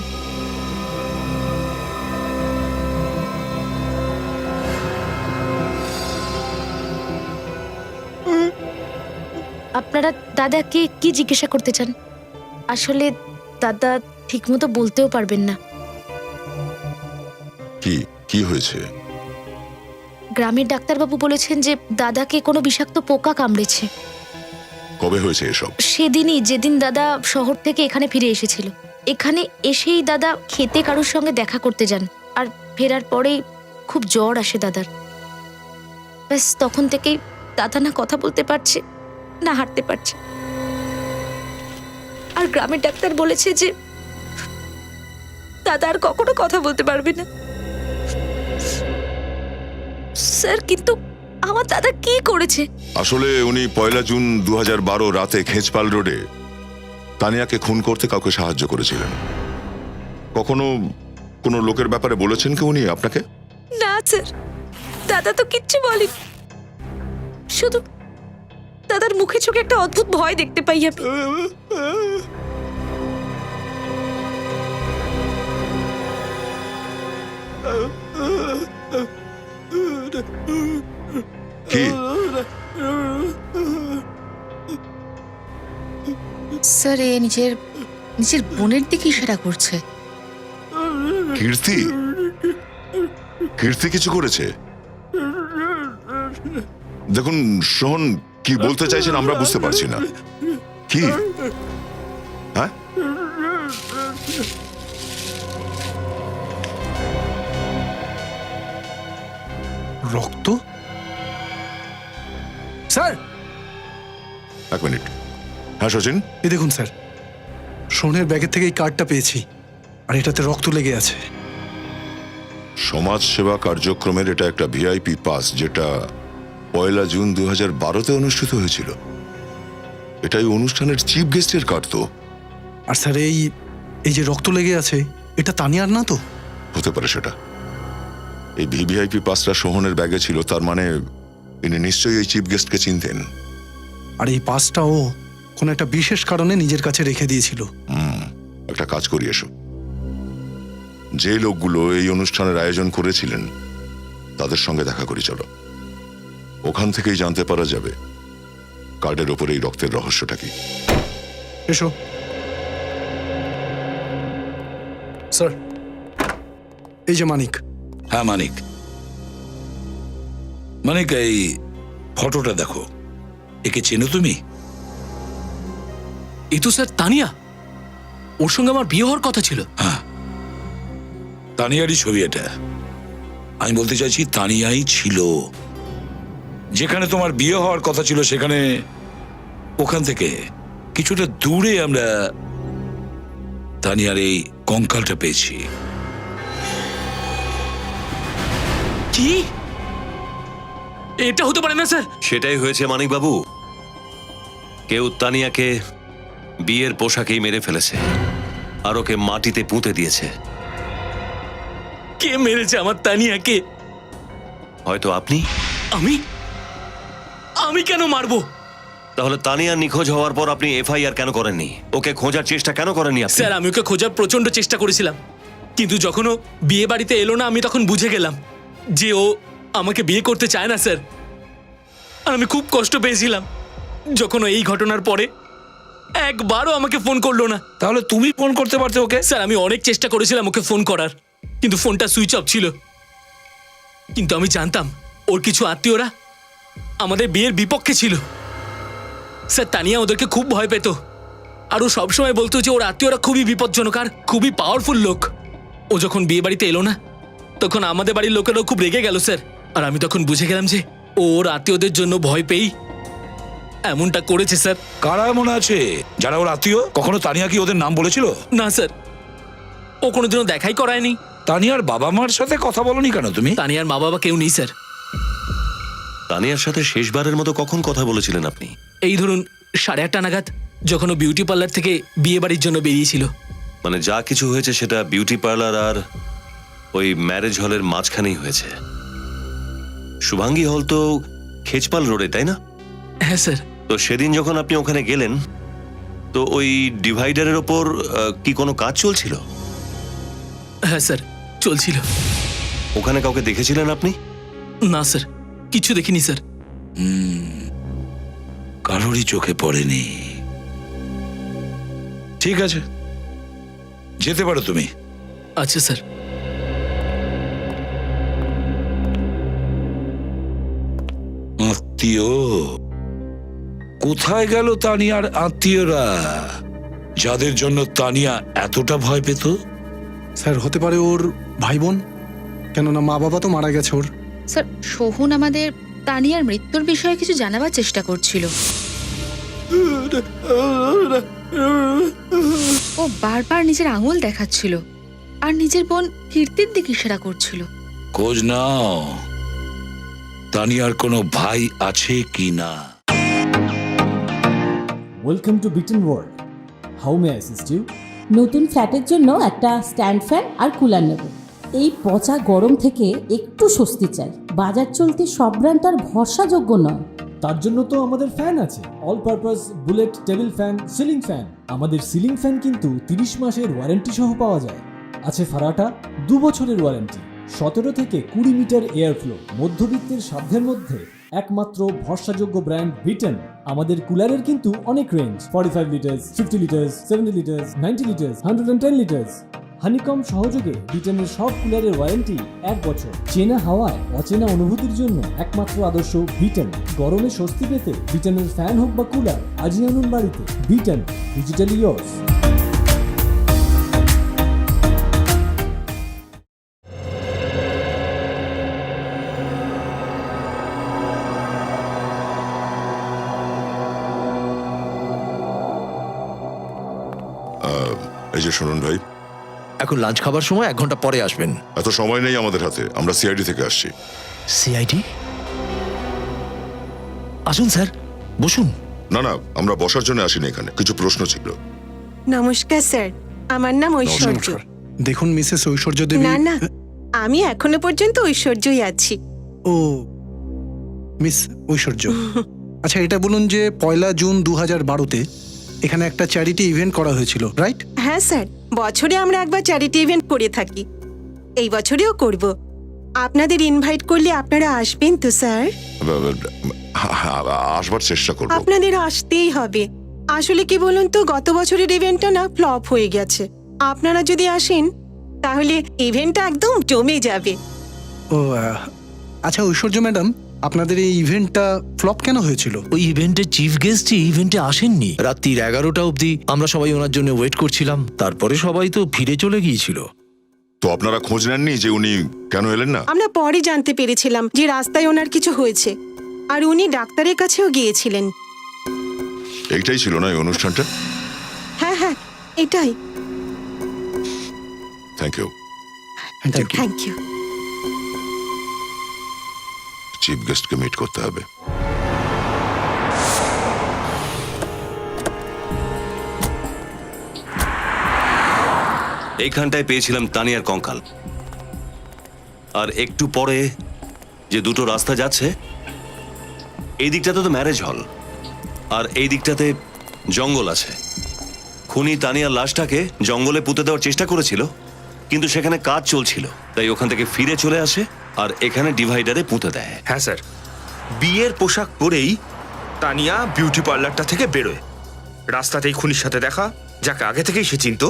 আপনারা দাদাকে কি জিজ্ঞাসা করতে চান? আসলে দাদা ঠিকমতো বলতেও পারবেন না। কি কি হয়েছে? গ্রামের ডাক্তারবাবু বলেছেন যে দাদাকে কোনো বিষাক্ত পোকা কামড়েছে। কবে হয়েছে এসব? সেদিনই, যেদিন দাদা শহর থেকে এখানে ফিরে এসেছিল। এখানে এসেই দাদা খেতে কারোর সঙ্গে দেখা করতে যান, আর ফেরার পরেই খুব জ্বর আসে দাদার। ব্যাস তখন থেকেই দাদা না কথা বলতে পারছে, না হাঁটতে পারছে। আর গ্রামের ডাক্তার বলেছে যে দাদা আর কখনো কথা বলতে পারবে না। স্যার, কিন্তু আমার দাদা কি করেছে? আসলে উনি 1 জুন 2012 রাতে খেজপাল রোডে তানিয়াকে খুন করতে কাউকে সাহায্য করেছিলেন। কখনো কোনো লোকের ব্যাপারে বলেছেন কি উনি আপনাকে? না স্যার, দাদা তো কিচ্ছু বলেনি। শুধু দাদার মুখে চোখে একটা অদ্ভুত ভয় দেখতে পাই আমি। কি স্যার এ নিজের নিজের বোনের দিকে ইশারা করছে। কীর্তি? কীর্তি কিছু করেছে? দেখুন সোহন, কি বলতে চাইছেন আমরা বুঝতে পারছি না। কি? হ্যাঁ, রক্ত? স্যার, এক মিনিট। হ্যাঁ সচিন, এই দেখুন স্যার, সোনের ব্যাগের থেকে এই কার্ডটা পেয়েছি, আর এটাতে রক্ত লেগে আছে। সমাজ সেবা কার্যক্রমের এটা একটা ভিআইপি পাস, যেটা 1 জুন 2012-তে অনুষ্ঠিত হয়েছিল। এটাই অনুষ্ঠানের চিফ গেস্টের কার্ড তো। আর স্যার এই যে রক্ত লেগে আছে, এটা তানিয়ার না তো? হতে পারে সেটা। এই ভিভিআইপি পাসটা সোহনের ব্যাগে ছিল, তার মানে ইনি নিশ্চয়ই এই চিফ গেস্টকে চিনতেন। আর এই পাসটাও কোনো একটা বিশেষ কারণে নিজের কাছে রেখে দিয়েছিল। একটা কাজ করি, এসো। যে লোকগুলো এই অনুষ্ঠানের আয়োজন করেছিলেন তাদের সঙ্গে দেখা করি, চলো। ওখান থেকেই জানতে পারা যাবে কার্ডের ওপরে এই রক্তের রহস্যটা কি। এসো স্যার, এই যে মানিক। হ্যাঁ মানিক, মানিক এই ফটোটা দেখো, একে চেনো তুমি? এই তো স্যার তানিয়া, ওর সঙ্গে আমার বিয়ে হওয়ার কথা ছিল। হ্যাঁ, তানিয়ারই ছবি এটা। আমি বলতে চাইছি তানিয়াই ছিল। যেখানে তোমার বিয়ে হওয়ার কথা ছিল সেখানে, ওখান থেকে কিছুটা দূরে আমরা তানিয়ার এই কঙ্কালটা পেয়েছি। কি? এটা হতে পারে না স্যার। সেটাই হয়েছে মানিক বাবু। কেউ তানিয়াকে বিয়ের পোশাকেই মেরে ফেলেছে আর ওকে মাটিতে পুঁতে দিয়েছে। কে মেরেছে আমার তানিয়াকে? হয়তো আপনি। আমি কেন মারবো? তাহলে তানিয়া নিখোঁজ হওয়ার পর আপনি এফআইআর কেন করেননি? ওকে খোঁজার চেষ্টা কেন করেননি আপনি? স্যার আমি ওকে খোঁজার প্রচন্ড চেষ্টা করেছিলাম, কিন্তু যখন ও বিয়ে বাড়িতে এলো না, আমি তখন বুঝে গেলাম যে ও আমাকে বিয়ে করতে চায় না স্যার। আর আমি খুব কষ্ট পেয়েছিলাম যখন ও এই ঘটনার পরে একবারও আমাকে ফোন করলো না। তাহলে তুমি ফোন করতে পারতে ওকে। স্যার আমি অনেক চেষ্টা করেছিলাম ওকে ফোন করার, কিন্তু ফোনটা সুইচ অফ ছিল। কিন্তু আমি জানতাম ওর কিছু আত্মীয়রা আমাদের বিয়ের বিপক্ষে ছিল। স্যার তানিয়া ওদেরকে খুব ভয় পেত, আর ও সবসময় বলতো যে ওর আত্মীয়রা খুবই বিপজ্জনক আর খুবই পাওয়ারফুল লোক। ও যখন বিয়ে বাড়িতে এলো না, তখন আমাদের বাড়ির লোকেরাও খুব রেগে গেল স্যার। আর আমি তখন বুঝে গেলাম যে ও ওর আত্মীয়দের জন্য ভয় পেয়েই এমনটা করেছে স্যার। কারা মনে আছে যারা ওর আত্মীয়? কখনো তানিয়া কি ওদের নাম বলেছিল? না স্যার, ও কোনোদিনও দেখাই করায়নি। তানিয়ার বাবা মার সাথে কথা বলনি কেন তুমি? তানিয়ার মা বাবা কেউ নেই স্যার। তানিয়ার সাথে শেষবারের মতো কখন কথা বলেছিলেন আপনি? এই ধরুন 8:30 নাগাদ, যখন ও বিউটি পার্লার থেকে বিয়ে বাড়ির জন্য বেরিয়েছিল। মানে যা কিছু হয়েছে সেটা বিউটি পার্লার আর ওই ম্যারেজ হলের মাঝখানেই হয়েছে। শুভাঙ্গী হল তো খেজপাল রোডে, তাই না? হ্যাঁ স্যার। তো সেদিন যখন আপনি ওখানে গেলেন, তো ওই ডিভাইডারের ওপর কি কোনো কাজ চলছিল? হ্যাঁ স্যার, চলছিল। ওখানে কাউকে দেখেছিলেন আপনি? না স্যার, কিছু দেখিনি স্যার। কারোরই চোখে পড়েনি। ঠিক আছে, যেতে পারো তুমি। আচ্ছা স্যার। আত্মীয় কোথায় গেল? তানিয়ার আত্মীয়রা, যাদের জন্য তানিয়া এতটা ভয় পেত? স্যার হতে পারে ওর ভাই বোন, কেননা মা বাবা তো মারা গেছে ওর। স্যার সোহন আমাদের তানিয়ার মৃত্যুর বিষয়ে কিছু জানাবার চেষ্টা করছিল। ও বারবার নিজের আঙুল দেখাচ্ছিল আর নিজের বোন কীর্তির দিকে ইশারা করছিল। খোঁজ নাও তানিয়ার কোনো ভাই আছে কি না। Welcome to Beaten World. How may I assist you? নতুন ফ্ল্যাটের জন্য একটা স্ট্যান্ড ফ্যান আর কুলার নেব। এই পচা গরম থেকে একটু স্বস্তি চাই। বাজার চলতি সব ব্র্যান্ড আর ভরসাযোগ্য নয়। তার জন্য তো আমাদের ফ্যান আছে, all purpose bullet table fan, ceiling fan. আমাদের সিলিং ফ্যান কিন্তু 30 মাসের ওয়ারেন্টি সহ পাওয়া যায়। আছে ফারাটা 2 বছরের ওয়ারেন্টি, 17 থেকে 20 মিটার এয়ার ফ্লো, মধ্যবিত্তের সাধ্যের মধ্যে একমাত্র ভরসাযোগ্য ব্র্যান্ড বিটেন। আমাদের কুলারের কিন্তু অনেক range, 45 litres, 50 litres, 70 litres, 90 litres, 110 litres. Honeycomb সহযোগে বিটেনের সব কুলারের ওয়ারেন্টি 1 বছর। চেনা হাওয়ায় অচেনা অনুভূতির জন্য একমাত্র আদর্শ বিটেন। গরমে স্বস্তি পেতে বিটেনের ফ্যান হোক বা কুলার, আজই আনুন বাড়িতে। Beaten, digitally yours. এই যে শুনুন ভাই, এখন লাঞ্চ খাবার সময় 1 ঘন্টা পরে আসবেন। এত সময় নেই আমাদের হাতে, আমরা সিআইডি থেকে আসছি। সিআইডি? আসুন স্যার, বসুন। না না, আমরা বসার জন্য আসিনি, এখানে কিছু প্রশ্ন ছিল। নমস্কার স্যার, আমার নাম ঐশ্বর্য। দেখুন মিসেস ঐশ্বর্য দেবী। না না, আমি এখনো পর্যন্ত ঐশ্বর্যই আছি। ও মিস ঐশ্বর্য, আচ্ছা এটা বলুন যে 1 জুন 2012-তে এখানে একটা চ্যারিটি ইভেন্ট করা হয়েছিল, রাইট? হ্যাঁ স্যার, বছরে আমরা একবার চ্যারিটি ইভেন্ট করে থাকি। এই বছরেও করব। আপনাদের ইনভাইট করলে আপনারা আসবেন তো স্যার? আসবার চেষ্টা করব। আপনাদের আসতেই হবে। আসলে কি বলুন তো, গত বছরের ইভেন্টটা না ফ্লপ হয়ে গেছে। আপনারা যদি আসেন তাহলে ইভেন্টটা একদম জমে যাবে। ও আচ্ছা ঐশ্বর্য ম্যাডাম, আপনাদের এই ইভেন্টটা ফ্লপ কেন হয়েছিল? ওই ইভেন্টের চিফ গেস্টই ইভেন্টে আসেননি। রাত্রির 11টা অবধি আমরা সবাই ওনার জন্য ওয়েট করছিলাম, তারপরে সবাই তো ফিরে চলে গিয়েছিল। তো আপনারা খোঁজ নেননি যে উনি কেন এলেন না? আমরা পরে জানতে পেরেছিলাম যে রাস্তায় ওনার কিছু হয়েছে, আর উনি ডাক্তারের কাছেও গিয়েছিলেন। এইটাই ছিল না এই অনুষ্ঠানটা? হ্যাঁ হ্যাঁ, এটাই। Thank you. Thank you. Chief গেস্টকে মিট করতে হবে। এইখানটায় পেয়েছিলাম তানিয়ার কঙ্কাল, আর একটু পরে যে দুটো রাস্তা যাচ্ছে, এই দিকটাতে তো ম্যারেজ হল, আর এই দিকটাতে জঙ্গল আছে। খুনি তানিয়ার লাশটাকে জঙ্গলে পুঁতে দেওয়ার চেষ্টা করেছিল, কিন্তু সেখানে কাজ চলছিল, তাই ওখান থেকে ফিরে চলে আসে আর এখানে ডিভাইডারে পুঁতে দেয়। হ্যাঁ স্যার, বিয়ের পোশাক পরেই তানিয়া বিউটি পার্লারটা থেকে বেরোয়। রাস্তাতেই খুনির সাথে দেখা, যাকে আগে থেকেই সে চিনত।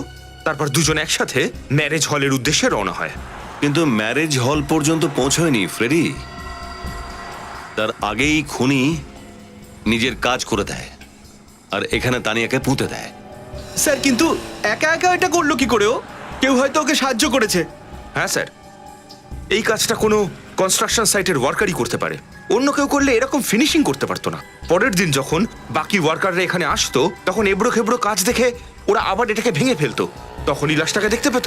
তারপর দুজন একসাথে ম্যারেজ হলের উদ্দেশ্যে রওনা হয়। কিন্তু ম্যারেজ হল পর্যন্ত পৌঁছয়নি ফ্রেডি, তার আগেই খুনি নিজের কাজ করে দেয় আর এখানে তানিয়াকে পুঁতে দেয়। স্যার কিন্তু একা একা এটা করলো কি করেও? কেউ হয়তো ওকে সাহায্য করেছে। হ্যাঁ স্যার, এই কাজটা কোনো কনস্ট্রাকশন সাইটের ওয়ার্কারই করতে পারে। অন্য কেউ করলে এরকম ফিনিশিং করতে পারতো না। পরের দিন যখন বাকি ওয়ার্কাররা এখানে আসতো, তখন এবড়ো খেবড়ো কাজ দেখে ওরা আবার এটাকে ভেঙে ফেলতো, তখনই লাশটাকে দেখতে পেত।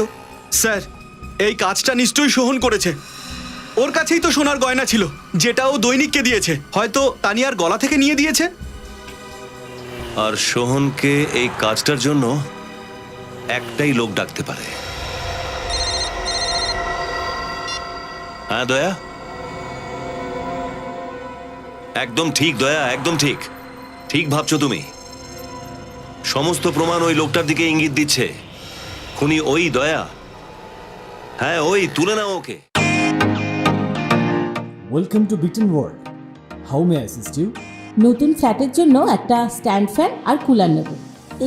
স্যার, এই কাজটা নিশ্চয়ই সোহন করেছে। ওর কাছেই তো সোনার গয়না ছিল, যেটা ও দৈনিককে দিয়েছে। হয়তো তানিয়ার গলা থেকে নিয়ে দিয়েছে। আর সোহনকে এই কাজটার জন্য একটাই লোক ডাকতে পারে। হ্যাঁ দয়া, একদম ঠিক দয়া, একদম ঠিক। ঠিক ভাবছো তুমি। সমস্ত প্রমাণ ওই লোকটার দিকে ইঙ্গিত দিচ্ছে। খুনি ওই দয়া। হ্যাঁ ওই, তুলে নাও okay. Welcome to Biten world. How may I assist you? নতুন ফ্ল্যাটের জন্য একটা স্ট্যান্ড ফ্যান আর কুলার নেব।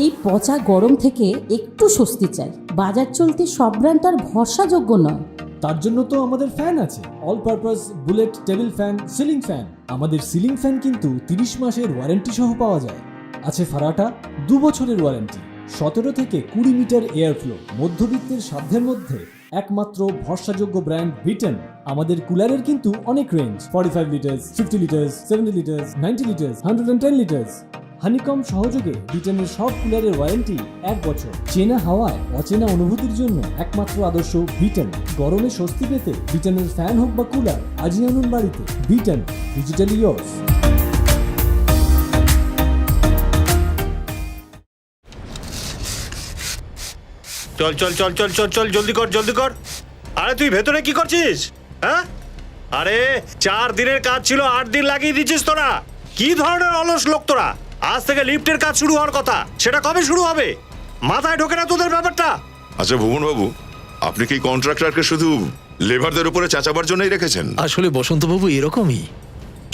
এই পচা গরম থেকে একটু স্বস্তি চাই। বাজার চলতি সব ব্র্যান্ড আর ভরসাযোগ্য নয়। তার জন্য তো আমাদের ফ্যান আছে, all purpose bullet table fan, ceiling fan. আমাদের সিলিং ফ্যান কিন্তু 30 মাসের ওয়ারেন্টি সহ পাওয়া যায়। আছে ফারাটা 2 বছরের ওয়ারেন্টি, 17 থেকে 20 মিটার এয়ার ফ্লো, মধ্যবিত্তের সাধ্যের মধ্যে একমাত্র ভরসাযোগ্য ব্র্যান্ড বিটেন। আমাদের কুলারের কিন্তু অনেক range, 45 litres, 50 litres, 70 litres, 90 litres, 110 litres. Honeycomb সহযোগে বিটেনের সব কুলারের ওয়ারেন্টি 1 বছর। চেনা হাওয়ায় অচেনা অনুভূতির জন্য একমাত্র আদর্শ বিটেন। গরমে স্বস্তি পেতে বিটেনের ফ্যান হোক বা কুলার, আজই আনুন বাড়িতে। Beaten, digitally yours. চল চল চল চল চল চল জলদি কর জলদি কর। আরে তুই ভেতরে কি করছিস? হ্যাঁ, আরে 4 দিনের কাজ ছিল 8 দিন লাগিয়ে দিচ্ছিস তোরা। কি ধরনের অলস লোক তোরা? আজ থেকে লিফটের কাজ শুরু হওয়ার কথা, সেটা কবে শুরু হবে? মাথায় ঢোকে না তোদের ব্যাপারটা? আচ্ছা ভুবন বাবু, আপনি কি কন্ট্রাক্টরকে শুধু লেবারদের উপরে চাচাবার জন্যই রেখেছেন? আসলে বসন্তবাবু এরকমই,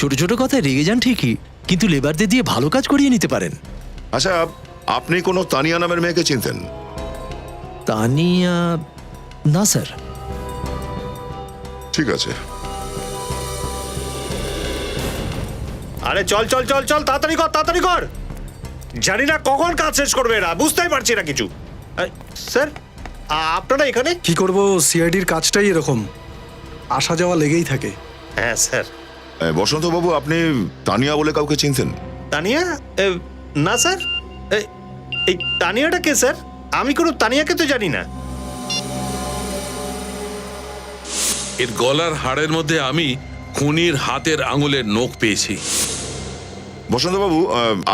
ছোট ছোট কথায় রেগে যান ঠিকই, কিন্তু লেবারদের দিয়ে ভালো কাজ করিয়ে নিতে পারেন। আচ্ছা, আপনি কোনো তানিয়া নামের মেয়েকে চিনতেন? তানিয়া? না স্যার। ঠিক আছে। আরে চল চল চল চল, তাড়াতাড়ি কর তাড়াতাড়ি কর। জানি না কখন কাজ শেষ করবে এরা, বুঝতেই পারছি না কিছু। স্যার, আপনারা এখানে? কি করব, সিআইডির কাজটাই এরকম, আসা যাওয়া লেগেই থাকে। হ্যাঁ স্যার। বসন্ত বাবু, আপনি তানিয়া বলে কাউকে চিনতেন? তানিয়া? না স্যার। এই তানিয়াটা কে স্যার? আমি কোনো তানিয়াকে তো জানি না। এর গলার হাড়ের মধ্যে আমি খুনির হাতের আঙুলের নখ পেয়েছি। বসন্ত বাবু,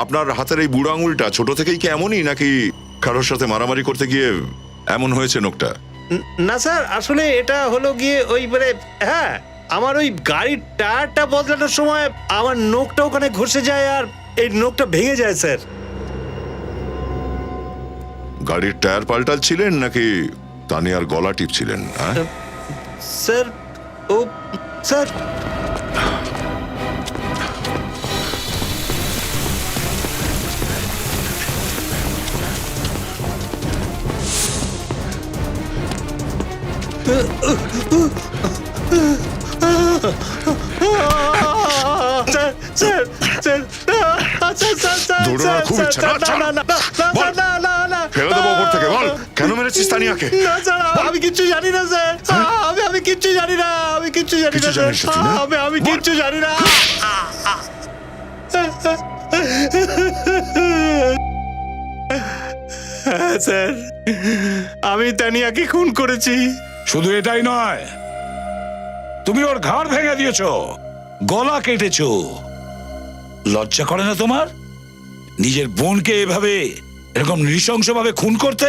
আপনার হাতের এই বুড়ো আঙুলটা ছোট থেকেই কি এমনই, নাকি কারোর সাথে মারামারি করতে গিয়ে এমন হয়েছে নখটা? না স্যার, আসলে এটা হলো গিয়ে ওই মানে, হ্যাঁ, আমার ওই গাড়ির টায়ারটা বদলানোর সময় আমার নখটা ওখানে ঘষে যায় আর এই নখটা ভেঙে যায় স্যার। গাড়ির টায়ার পাল্টাচ্ছিলেন নাকি তানিয়ার গলা টিপছিলেন? স্যার, ও স্যার, দৌড়ানোর খুব ইচ্ছা না? ফেলে দেবো ওপর থেকে, বল কেন মেরেছিস তানিয়াকে? না স্যার, আমি কিচ্ছু জানি না স্যার। আমি কিচ্ছু জানি না, আমি কিচ্ছু জানি না স্যার। আমি কিচ্ছু জানি না। হ্যাঁ স্যার, আমি তানিয়াকে খুন করেছি। শুধু এটাই নয়, তুমি ওর ঘাড় ভেঙে দিয়েছো, গলা কেটেছো। লজ্জা করে না তোমার নিজের বোনকে এভাবে এরকম নৃশংসভাবে খুন করতে?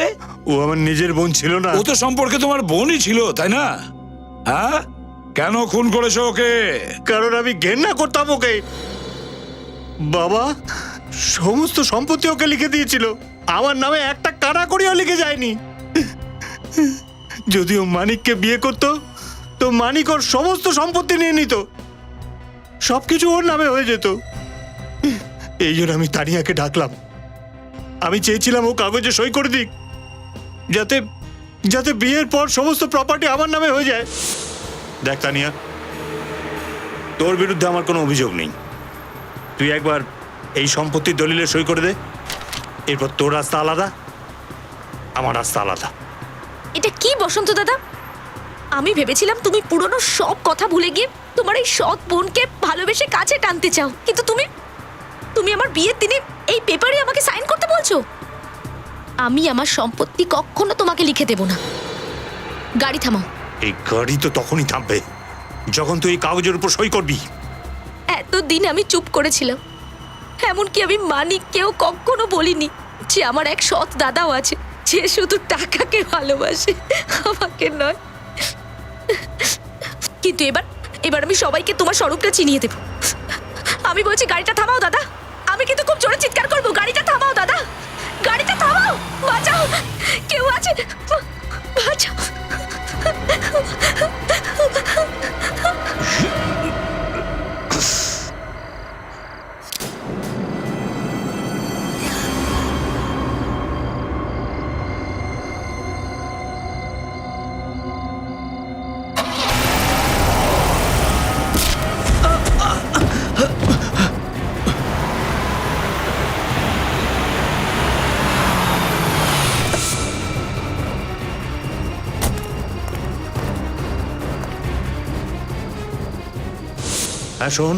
ও আমার নিজের বোন ছিল না। ও তো সম্পর্কে তোমার বোনই ছিল, তাই না? হ্যাঁ, কেন খুন করেছো ওকে? কারণ আমি ঘেন্না করতাম ওকে। বাবা সমস্ত সম্পত্তি ওকে লিখে দিয়েছিল, আমার নামে একটা কানাকড়িও লিখে যায়নি। যদিও মানিককে বিয়ে করতো তো মানিক ওর সমস্ত সম্পত্তি নিয়ে নিত, সবকিছু ওর নামে হয়ে যেত। এই জন্য আমি তানিয়াকে ডাকলাম। আমি চেয়েছিলাম ও কাগজে সই করে দিক, যাতে যাতে বিয়ের পর সমস্ত প্রপার্টি আমার নামে হয়ে যায়। দেখ তানিয়া, তোর বিরুদ্ধে আমার কোনো অভিযোগ নেই। তুই একবার এই সম্পত্তির দলিলে সই করে দে, এরপর তোর রাস্তা আলাদা, আমার রাস্তা আলাদা। এটা কি বসন্ত দাদা? আমি ভেবেছিলাম তুমি পুরনো সব কথা ভুলে গিয়ে তোমার এই সৎ বোনকে ভালোবেসে কাছে টানতে চাও, কিন্তু তুমি আমার বিয়ের দিনে এই পেপারে আমাকে সাইন করতে বলছো। আমি আমার সম্পত্তি কখনো তোমাকে লিখে দেব না। গাড়ি থামাও। এই গাড়ি তো তখনই থামবে যখন তুই এই কাগজের উপর সই করবি। এতদিন আমি চুপ করেছিলাম, এমনকি আমি মানিককেও কখনো বলিনি যে আমার এক সৎ দাদাও আছে, যে শুধু টাকাকে ভালোবাসে, আমাকে নয়। কিন্তু এবার আমি সবাইকে তোমার স্বরূপটা চিনিয়ে দেব। আমি বলছি গাড়িটা থামাও দাদা, আমি কিন্তু খুব জোরে চিৎকার করবো। গাড়িটা থামাও দাদা, গাড়িটা থামাও, বাঁচাও, কেউ আছে, বাঁচাও। হ্যাঁ শোন,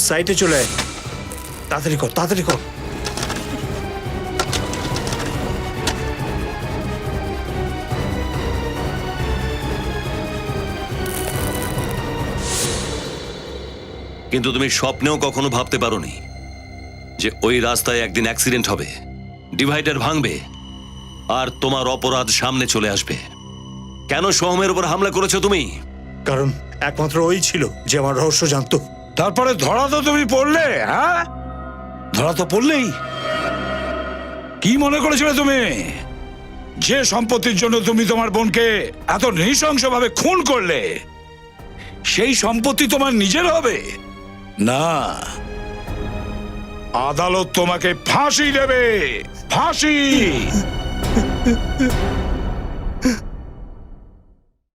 সাইটে চলে আয়, তাড়াতাড়ি কর তাড়াতাড়ি কর। কিন্তু তুমি স্বপ্নেও কখনো ভাবতে পারোনি যে ওই রাস্তায় একদিন অ্যাক্সিডেন্ট হবে, ডিভাইডার ভাঙবে, আর তোমার অপরাধ সামনে চলে আসবে। কেন সোহমের উপর হামলা করেছো তুমি? কারণ একমাত্র ওই ছিল যে আমার রহস্য জানতো। তারপরে ধরা তো তুমি পড়লে, হ্যাঁ? ধরা তো পড়লেই। কি মনে করেছিলে তুমি যে সম্পত্তির জন্য তুমি তোমার বোনকে এত নৃশংসভাবে খুন করলে সেই সম্পত্তি তোমার নিজের হবে? না, আদালত তোমাকে ফাঁসি দেবে, ফাঁসি।